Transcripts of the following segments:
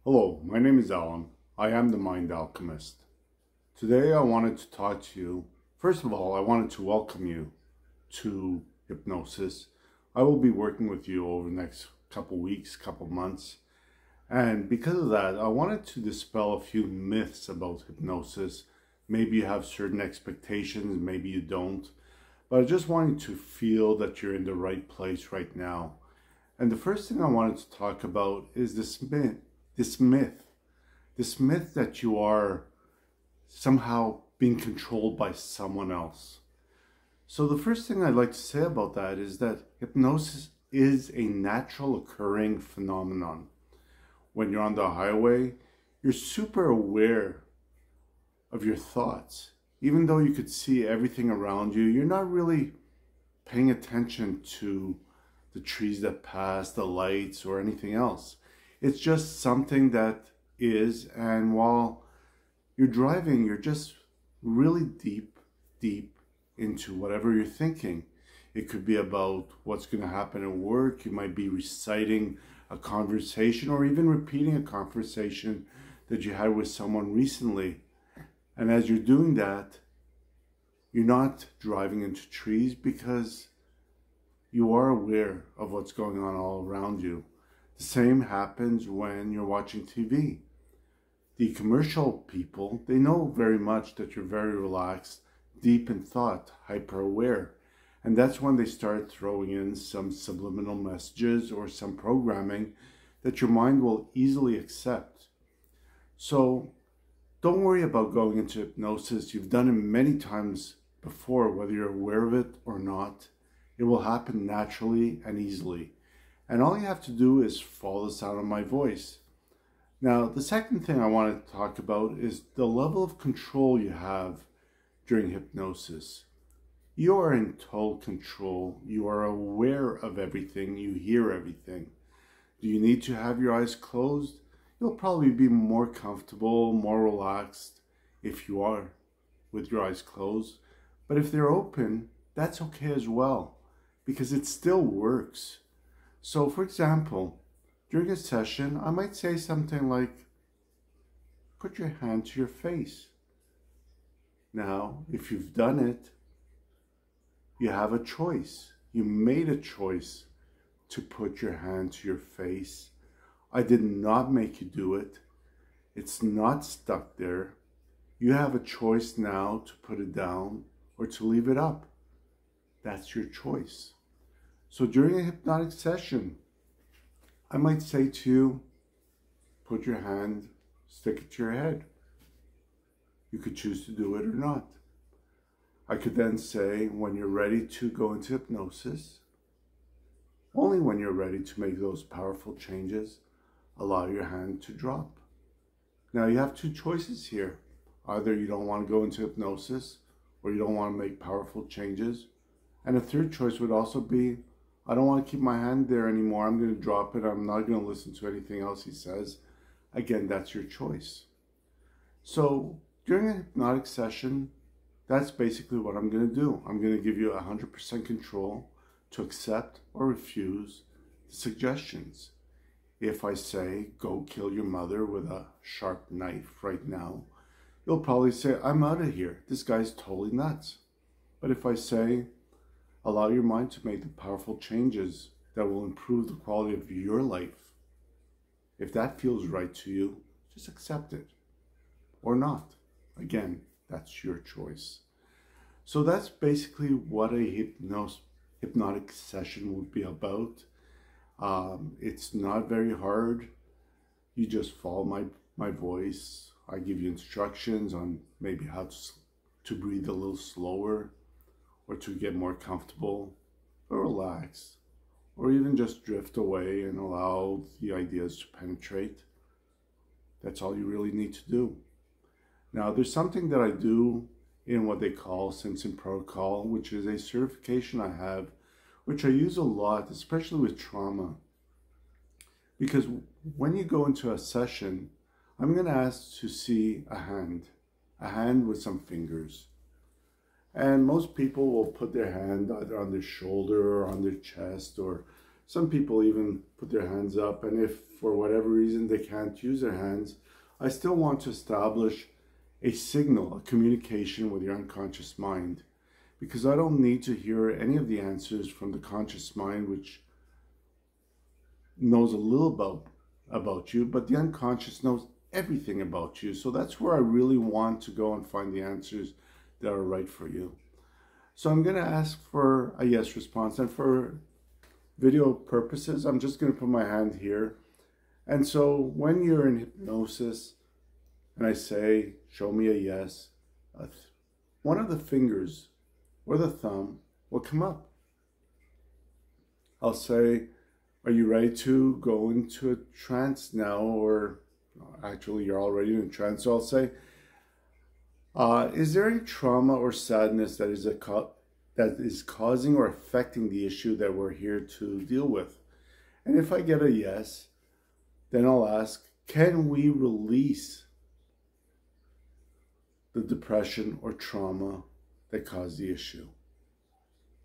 Hello, my name is Alan. I am the Mind Alchemist. Today I wanted to talk to you. First of all, I wanted to welcome you to Hypnosis. I will be working with you over the next couple weeks, couple months. And because of that, I wanted to dispel a few myths about hypnosis. Maybe you have certain expectations, maybe you don't. But I just want you to feel that you're in the right place right now. And the first thing I wanted to talk about is this myth that you are somehow being controlled by someone else. So the first thing I'd like to say about that is that hypnosis is a natural occurring phenomenon. When you're on the highway, you're super aware of your thoughts. Even though you could see everything around you, you're not really paying attention to the trees that pass, the lights, or anything else. It's just something that is, and while you're driving, you're just really deep into whatever you're thinking. It could be about what's going to happen at work. You might be reciting a conversation or even repeating a conversation that you had with someone recently. And as you're doing that, you're not driving into trees because you are aware of what's going on all around you. The same happens when you're watching TV. The commercial people, they know very much that you're very relaxed, deep in thought, hyper aware. And that's when they start throwing in some subliminal messages or some programming that your mind will easily accept. So don't worry about going into hypnosis. You've done it many times before, whether you're aware of it or not. It will happen naturally and easily. And all you have to do is follow the sound of my voice. Now, the second thing I want to talk about is the level of control you have during hypnosis. You are in total control. You are aware of everything. You hear everything. Do you need to have your eyes closed? You'll probably be more comfortable, more relaxed if you are with your eyes closed. But if they're open, that's okay as well, because it still works. So for example, during a session, I might say something like, put your hand to your face. Now, if you've done it, you have a choice. You made a choice to put your hand to your face. I did not make you do it. It's not stuck there. You have a choice now to put it down or to leave it up. That's your choice. So during a hypnotic session, I might say to you, put your hand, stick it to your head. You could choose to do it or not. I could then say, when you're ready to go into hypnosis, only when you're ready to make those powerful changes, allow your hand to drop. Now you have two choices here. Either you don't want to go into hypnosis or you don't want to make powerful changes. And a third choice would also be, I don't want to keep my hand there anymore. I'm going to drop it. I'm not going to listen to anything else he says. Again, that's your choice. So during a hypnotic session, that's basically what I'm going to do. I'm going to give you 100% control to accept or refuse the suggestions. If I say, go kill your mother with a sharp knife right now, you'll probably say, I'm out of here. This guy's totally nuts. But if I say, allow your mind to make the powerful changes that will improve the quality of your life, if that feels right to you, just accept it or not. Again, that's your choice. So that's basically what a hypnotic session would be about. It's not very hard. You just follow my voice. I give you instructions on maybe how to breathe a little slower, or to get more comfortable or relax, or even just drift away and allow the ideas to penetrate. That's all you really need to do. Now, there's something that I do in what they call Simpson Protocol, which is a certification I have, which I use a lot, especially with trauma. Because when you go into a session, I'm going to ask to see a hand with some fingers. And most people will put their hand either on their shoulder or on their chest or Some people even put their hands up, and if for whatever reason they can't use their hands, I still want to establish a signal, a communication with your unconscious mind, because I don't need to hear any of the answers from the conscious mind, which knows a little about you, but the unconscious knows everything about you. So that's where I really want to go and find the answers that are right for you. So I'm going to ask for a yes response, and for video purposes, I'm just going to put my hand here. And so when you're in hypnosis and I say, show me a yes, one of the fingers or the thumb will come up. I'll say, are you ready to go into a trance now? Or actually, you're already in a trance. So I'll say, is there any trauma or sadness that is causing or affecting the issue that we're here to deal with? And if I get a yes, then I'll ask, can we release the depression or trauma that caused the issue?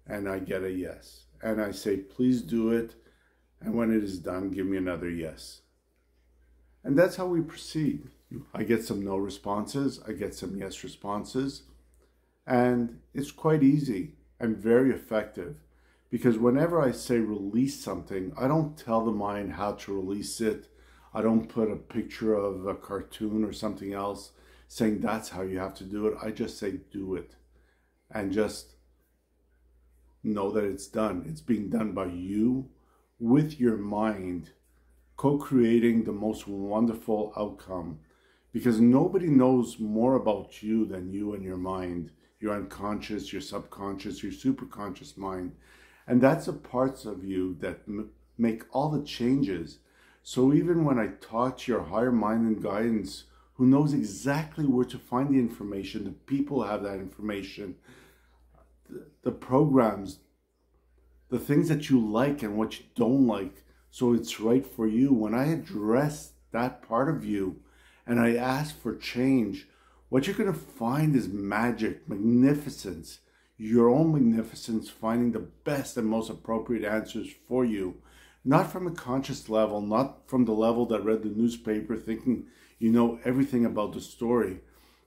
And I get a yes. And I say, please do it. And when it is done, give me another yes. And that's how we proceed. I get some no responses. I get some yes responses. And it's quite easy and very effective, because whenever I say release something, I don't tell the mind how to release it. I don't put a picture of a cartoon or something else saying that's how you have to do it. I just say do it, and just know that it's done. It's being done by you with your mind, co-creating the most wonderful outcome, because nobody knows more about you than you and your mind, your unconscious, your subconscious, your superconscious mind. And that's the parts of you that make all the changes. So even when I talk to your higher mind and guidance, who knows exactly where to find the information, the people have that information, the programs, the things that you like and what you don't like, so it's right for you. When I address that part of you and I ask for change, what you're going to find is magic, magnificence, your own magnificence, finding the best and most appropriate answers for you. Not from a conscious level, not from the level that read the newspaper thinking you know everything about the story,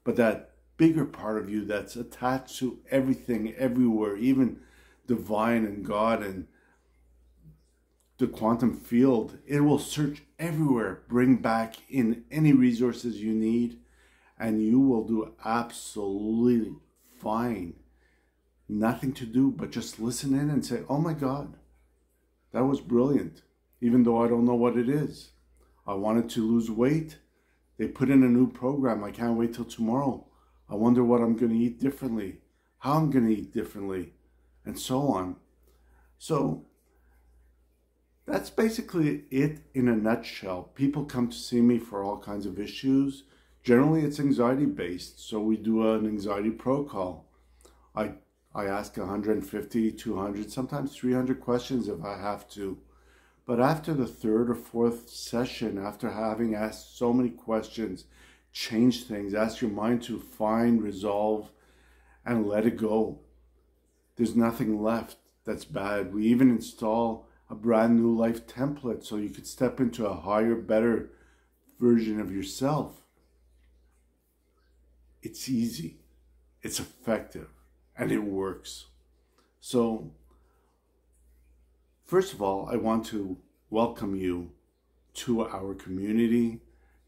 but that bigger part of you that's attached to everything, everywhere, even divine and God and the quantum field. It will search everywhere, bring back in any resources you need, and you will do absolutely fine. Nothing to do but just listen in and say, oh my God, that was brilliant, even though I don't know what it is. I wanted to lose weight. They put in a new program. I can't wait till tomorrow. I wonder what I'm going to eat differently, how I'm going to eat differently, and so on. So that's basically it in a nutshell. People come to see me for all kinds of issues. Generally, it's anxiety-based, so we do an anxiety protocol. I ask 150, 200, sometimes 300 questions if I have to. But after the third or fourth session, after having asked so many questions, change things, ask your mind to find, resolve, and let it go. There's nothing left that's bad. We even install a brand new life template so you could step into a higher, better version of yourself. It's easy, it's effective, and it works. So, first of all, I want to welcome you to our community,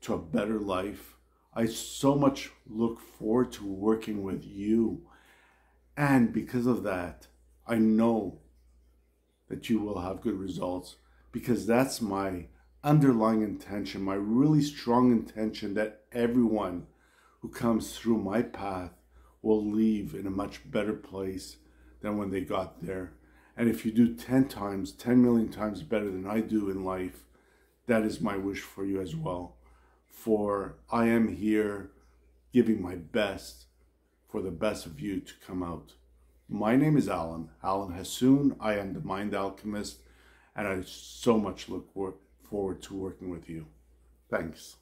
to a better life. I so much look forward to working with you. And because of that, I know that you will have good results, because that's my underlying intention, my really strong intention, that everyone who comes through my path will leave in a much better place than when they got there. And if you do 10 million times better than I do in life, that is my wish for you as well. For I am here giving my best for the best of you to come out. My name is Alan Hassoun. I am the Mind Alchemist, and I so much look forward to working with you. Thanks.